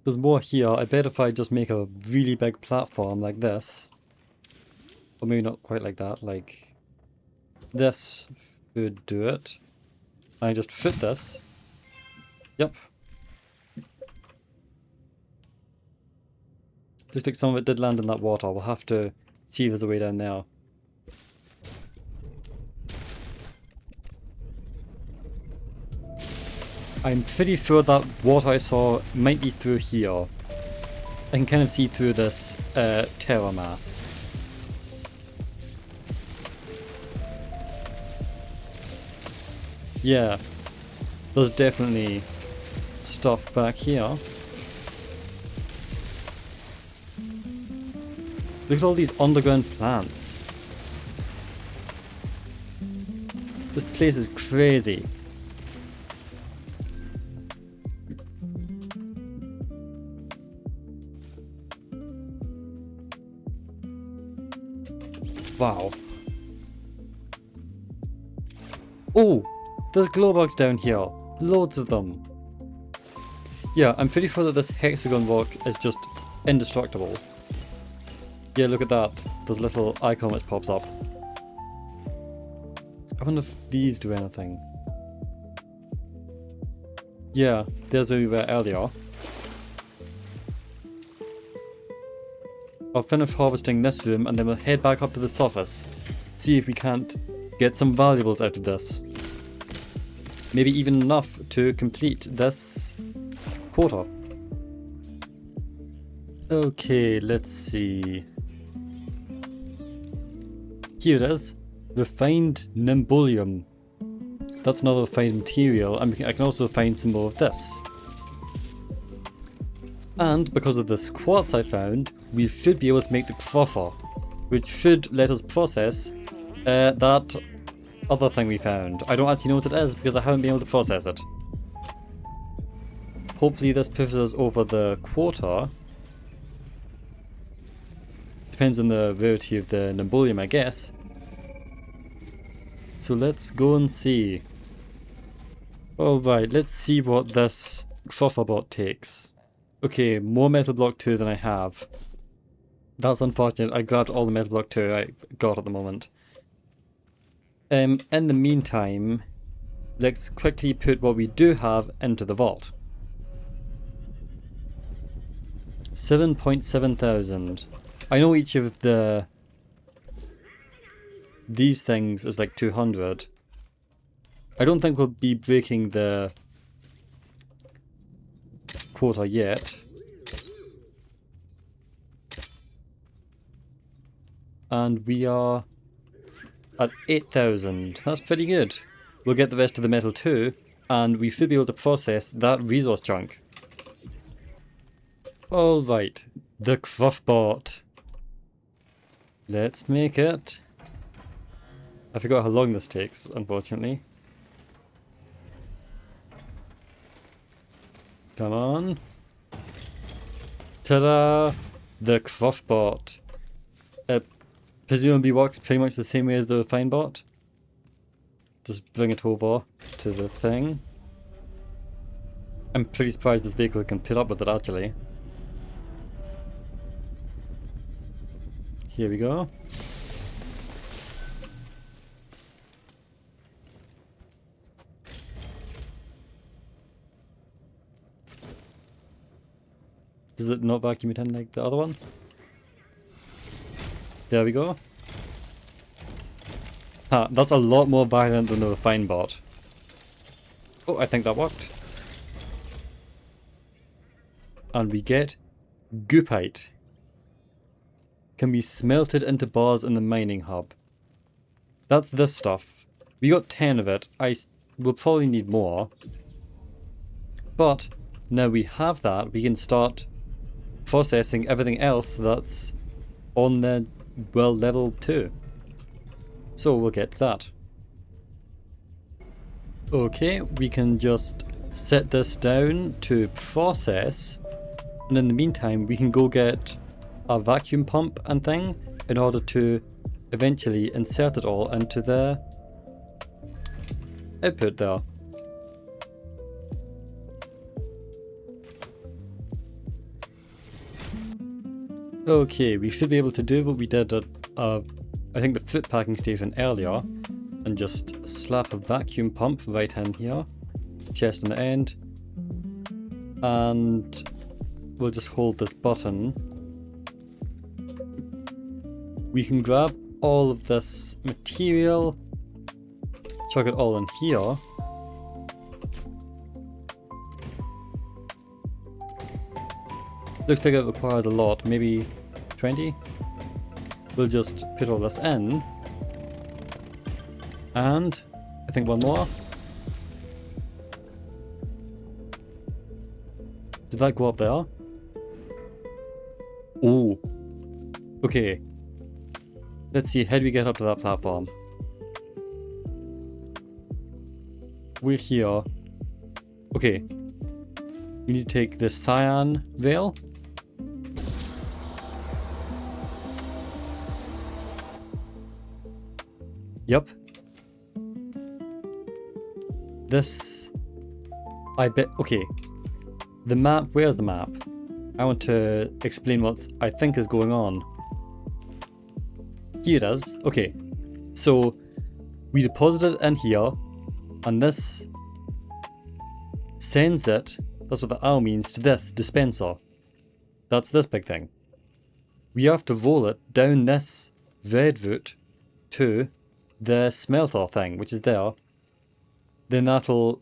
There's more here. I bet if I just make a really big platform like this. Or maybe not quite like that, like this should do it. I just shoot this. Yep. Looks like some of it did land in that water. We'll have to see if there's a way down there. I'm pretty sure that water I saw might be through here. I can kind of see through this Terra Mass. Yeah, there's definitely stuff back here. Look at all these underground plants. This place is crazy. Wow. Oh, there's glow bugs down here. Loads of them. Yeah, I'm pretty sure that this hexagon rock is just indestructible. Yeah, look at that. There's a little icon which pops up. I wonder if these do anything. Yeah, there's where we were earlier. I'll finish harvesting this room and then we'll head back up to the surface. See if we can't get some valuables out of this. Maybe even enough to complete this quarter. Okay, let's see. Here it is. Refined Nimbolium. That's another refined material, and I can also refine some more of this. And because of this quartz I found, we should be able to make the crusher, which should let us process that other thing we found. I don't actually know what it is because I haven't been able to process it. Hopefully this pushes us over the quarter. Depends on the rarity of the Nimbolium, I guess. So let's go and see. Alright, let's see what this crusher bot takes. Okay, more metal block 2 than I have. That's unfortunate. I grabbed all the metal block 2 I got at the moment. In the meantime, let's quickly put what we do have into the vault. 7,700. I know each of the these things is like 200. I don't think we'll be breaking the quota yet. And we are at 8,000. That's pretty good. We'll get the rest of the metal too, and we should be able to process that resource chunk. Alright, the crushbot. Let's make it. I forgot how long this takes, unfortunately. Come on. Ta-da! The crushbot. It presumably works pretty much the same way as the refine bot. Just bring it over to the thing. I'm pretty surprised this vehicle can put up with it actually. Here we go. Does it not vacuum it in like the other one? There we go. Ah, that's a lot more violent than the refine bot. Oh, I think that worked. And we get goopite. Can be smelted into bars in the mining hub. That's this stuff. We got 10 of it. We'll probably need more. But now we have that, we can start processing everything else that's on the, well, level 2. So we'll get that. Okay, we can just set this down to process. And in the meantime, we can go get a vacuum pump and thing in order to eventually insert it all into the output there. Okay, we should be able to do what we did at, I think, the fruit packing station earlier, and just slap a vacuum pump right in here, chest on the end, and we'll just hold this button. We can grab all of this material, chuck it all in here. Looks like it requires a lot, maybe 20? We'll just put all this in. And I think one more. Did that go up there? Oh. Okay. Let's see, how do we get up to that platform? We're here. Okay. We need to take the cyan rail. Yep. This... I bet... Okay. The map... Where's the map? I want to explain what I think is going on. Here it is. Okay. So, we deposit it in here, and this sends it, that's what the arrow means, to this dispenser. That's this big thing. We have to roll it down this red route to the smelter thing, which is there. Then that'll,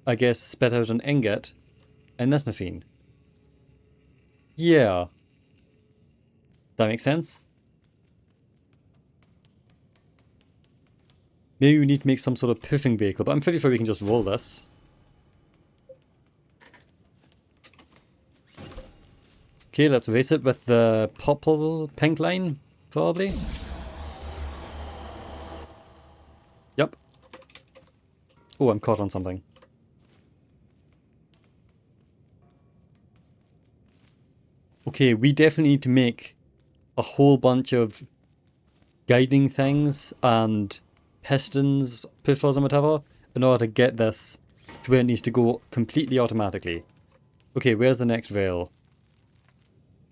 I guess, spit out an ingot in this machine. Yeah. That makes sense? Maybe we need to make some sort of pushing vehicle, but I'm pretty sure we can just roll this. Okay, let's race it with the purple pink line, probably. Yep. Oh, I'm caught on something. Okay, we definitely need to make a whole bunch of guiding things and pistons, pushers and whatever, in order to get this to where it needs to go completely automatically. Okay, where's the next rail?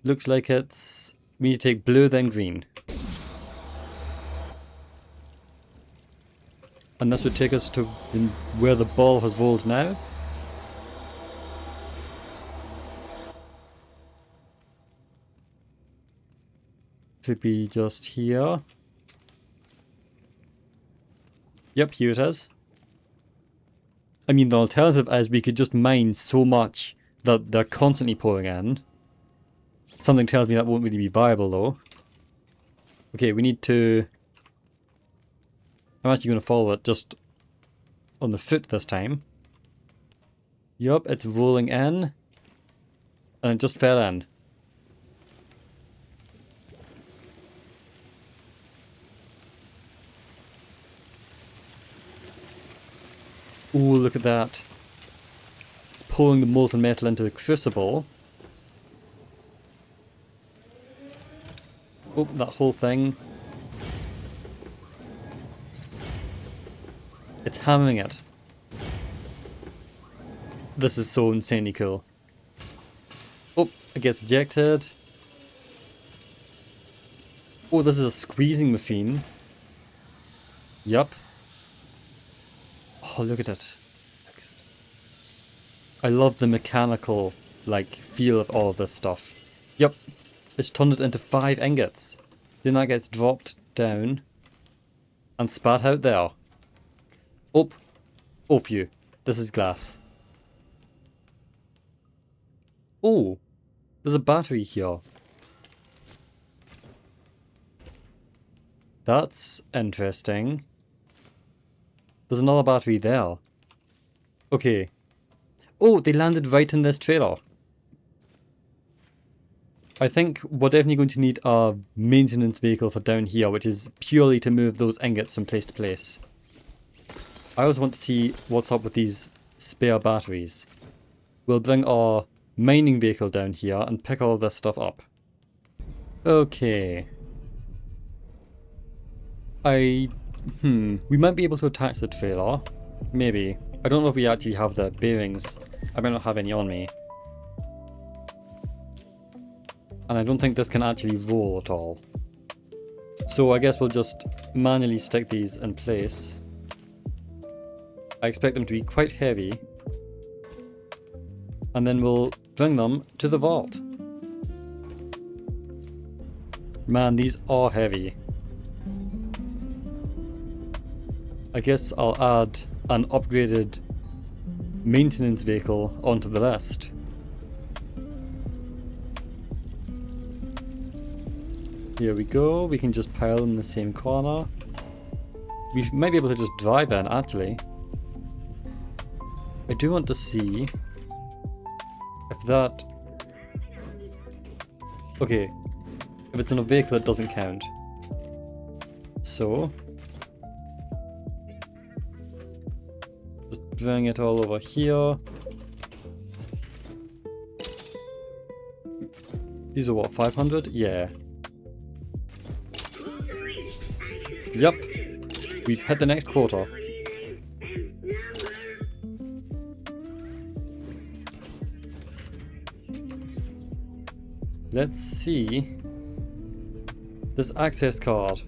Looks like it's... we need to take blue then green. And this would take us to where the ball has rolled now. Should be just here. Yep, here it is. I mean, the alternative is we could just mine so much that they're constantly pouring in. Something tells me that won't really be viable though. Okay, we need to... I'm actually going to follow it just on the foot this time. Yup, it's rolling in. And it just fell in. Ooh, look at that. It's pouring the molten metal into the crucible. Oh, that whole thing. It's hammering it. This is so insanely cool. Oh, it gets ejected. Oh, this is a squeezing machine. Yup. Oh, look at it. I love the mechanical, like, feel of all of this stuff. Yup. It's turned it into 5 ingots. Then that gets dropped down and spat out there. Oh. Oh, phew. This is glass. Oh. There's a battery here. That's interesting. There's another battery there. Okay. Oh, they landed right in this trailer. I think we're definitely going to need a maintenance vehicle for down here, which is purely to move those ingots from place to place. I always want to see what's up with these spare batteries. We'll bring our mining vehicle down here and pick all this stuff up. Okay. We might be able to attach the trailer. Maybe. I don't know if we actually have the bearings. I might not have any on me. And I don't think this can actually roll at all. So I guess we'll just manually stick these in place. I expect them to be quite heavy. And then we'll bring them to the vault. Man, these are heavy. I guess I'll add an upgraded maintenance vehicle onto the list. Here we go, we can just pile in the same corner. We might be able to just drive in, actually. I do want to see if that... Okay, if it's in a vehicle it doesn't count. So... just bring it all over here. These are what, 500? Yeah. Yep, we've hit the next quarter. Let's see this access card.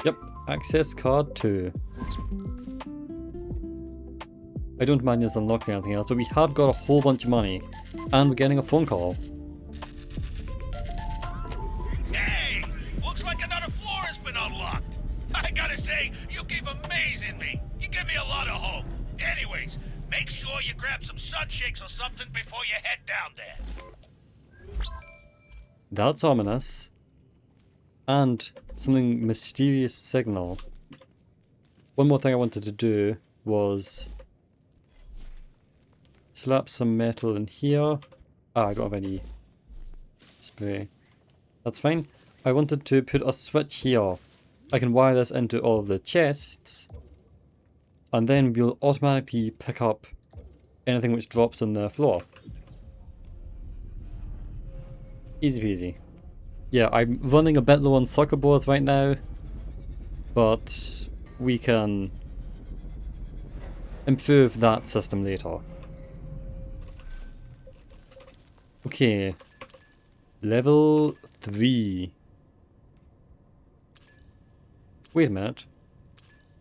Yep, access card 2. I don't imagine it's unlocked or anything else, but we have got a whole bunch of money, and we're getting a phone call. Unlocked. I gotta say, you keep amazing me. You give me a lot of hope. Anyways, make sure you grab some sun shakes or something before you head down there. That's ominous. And something mysterious signal. One more thing I wanted to do was slap some metal in here. Ah, I don't have any spray. That's fine. I wanted to put a switch here. I can wire this into all of the chests, and then we'll automatically pick up anything which drops on the floor. Easy peasy. Yeah, I'm running a bit low on soccer boards right now, but we can improve that system later. Okay, level 3. Wait a minute.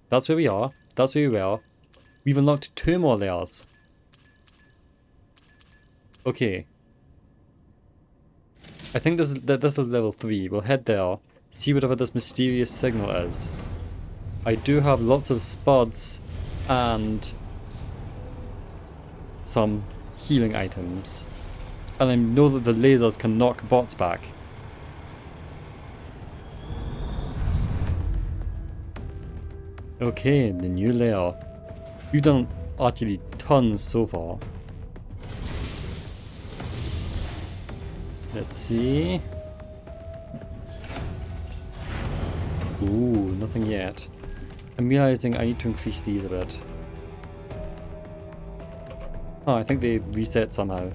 That's where we are. That's where we were. We've unlocked 2 more layers. I think this is level 3. We'll head there, see whatever this mysterious signal is. I do have lots of spuds and some healing items. And I know that the lasers can knock bots back. Okay, the new layer. You've done actually tons so far. Let's see. Ooh, nothing yet. I'm realizing I need to increase these a bit. Oh, I think they reset somehow.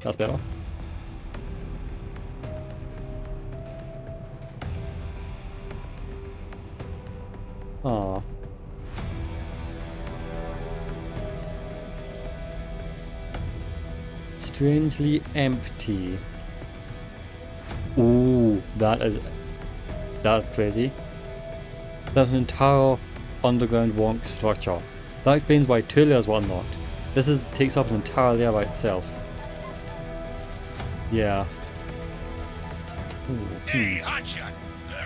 That's better. Ah. Strangely empty. Ooh, that's crazy. That's an entire underground Wonk structure. That explains why 2 layers were unlocked. This takes up an entire layer by itself. Yeah. Ooh, Hey, Hotshot.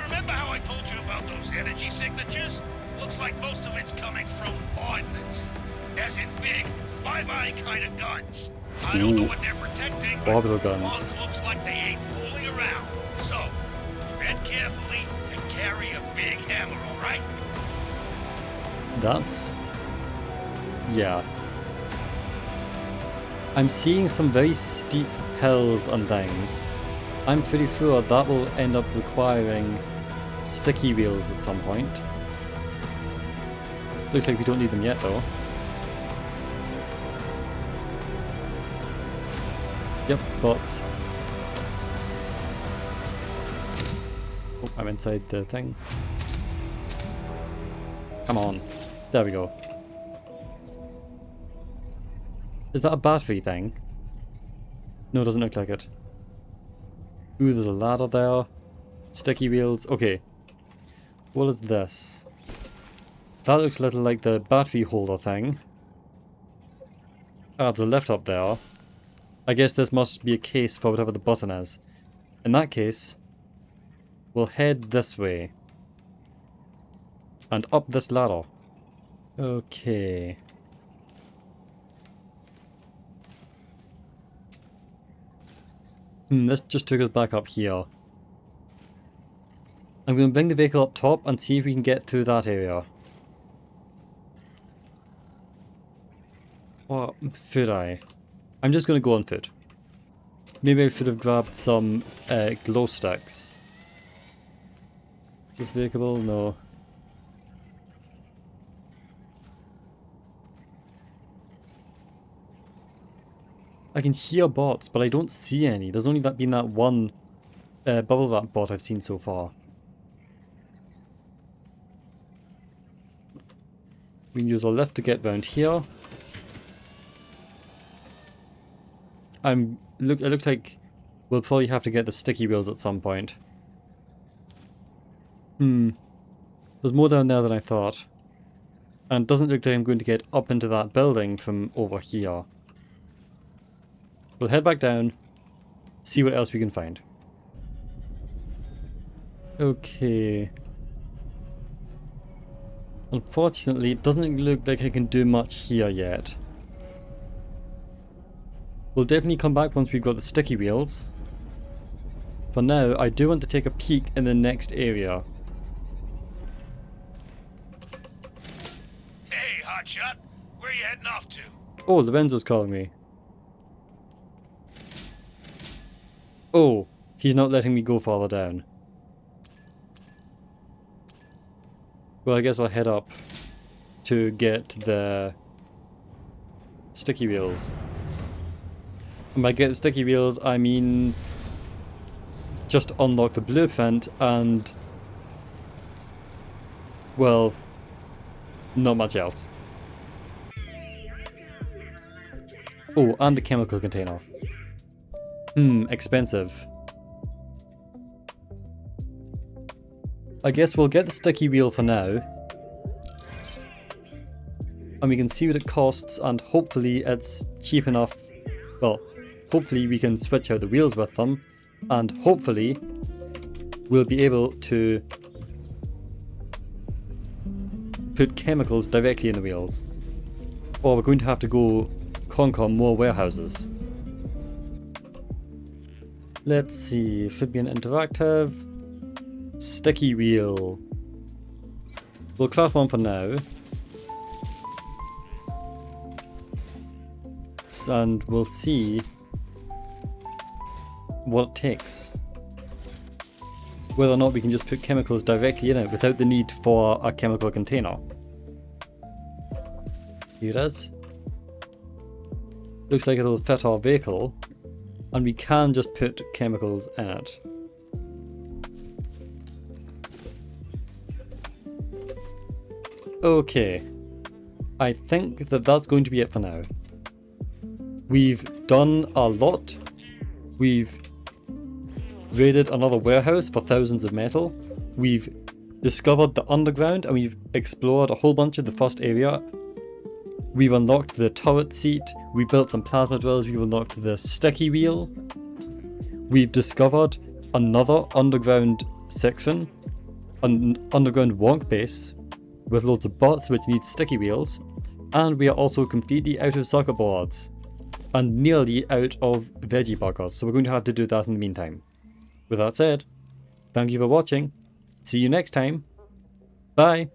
Remember how I told you about those energy signatures? Looks like most of it's coming from ordnance. As in big, bye-bye kind of guns. I don't know what they're protecting, but orbital guns. Wonk looks like they ain't fooling around. So, tread carefully and carry a big hammer, alright? That's... yeah. I'm seeing some very steep hills and things. I'm pretty sure that will end up requiring sticky wheels at some point. Looks like we don't need them yet though. Yep, bots. Oh, I'm inside the thing. Come on. There we go. Is that a battery thing? No, it doesn't look like it. Ooh, there's a ladder there. Sticky wheels. Okay. What is this? That looks a little like the battery holder thing. Ah, the lift up there. I guess this must be a case for whatever the button is. In that case, we'll head this way. And up this ladder. Okay. This just took us back up here. I'm going to bring the vehicle up top and see if we can get through that area. Or should I? I'm just going to go on foot. Maybe I should have grabbed some glow sticks. Is this vehicle? No. I can hear bots, but I don't see any. There's only been that one bubble wrap bot I've seen so far. We can use our lift to get round here. It looks like we'll probably have to get the sticky wheels at some point. There's more down there than I thought. And it doesn't look like I'm going to get up into that building from over here. We'll head back down, see what else we can find. Okay. Unfortunately, it doesn't look like I can do much here yet. We'll definitely come back once we've got the sticky wheels. For now, I do want to take a peek in the next area. Hey, Hotshot. Where you heading off to? Oh, Lorenzo's calling me. Oh, he's not letting me go farther down. Well, I guess I'll head up to get the sticky wheels. And by get the sticky wheels, I mean just unlock the blueprint and, well, not much else. Oh, and the chemical container. Expensive. I guess we'll get the sticky wheel for now. And we can see what it costs, and hopefully it's cheap enough. Well, hopefully we can switch out the wheels with them, and hopefully we'll be able to put chemicals directly in the wheels. Or we're going to have to go conquer more warehouses. Let's see, should be an interactive sticky wheel. We'll craft one for now. And we'll see what it takes. Whether or not we can just put chemicals directly in it without the need for a chemical container. Here it is. Looks like it'll fit our vehicle, and we can just put chemicals in it. Okay, I think that that's going to be it for now. We've done a lot. We've raided another warehouse for thousands of metal. We've discovered the underground and we've explored a whole bunch of the first area. We've unlocked the turret seat. We built some plasma drills. We've unlocked the sticky wheel. We've discovered another underground section, an underground Wonk base with loads of bots which need sticky wheels. And we are also completely out of circuit boards and nearly out of veggie burgers, so we're going to have to do that in the meantime. With that said, thank you for watching. See you next time. Bye.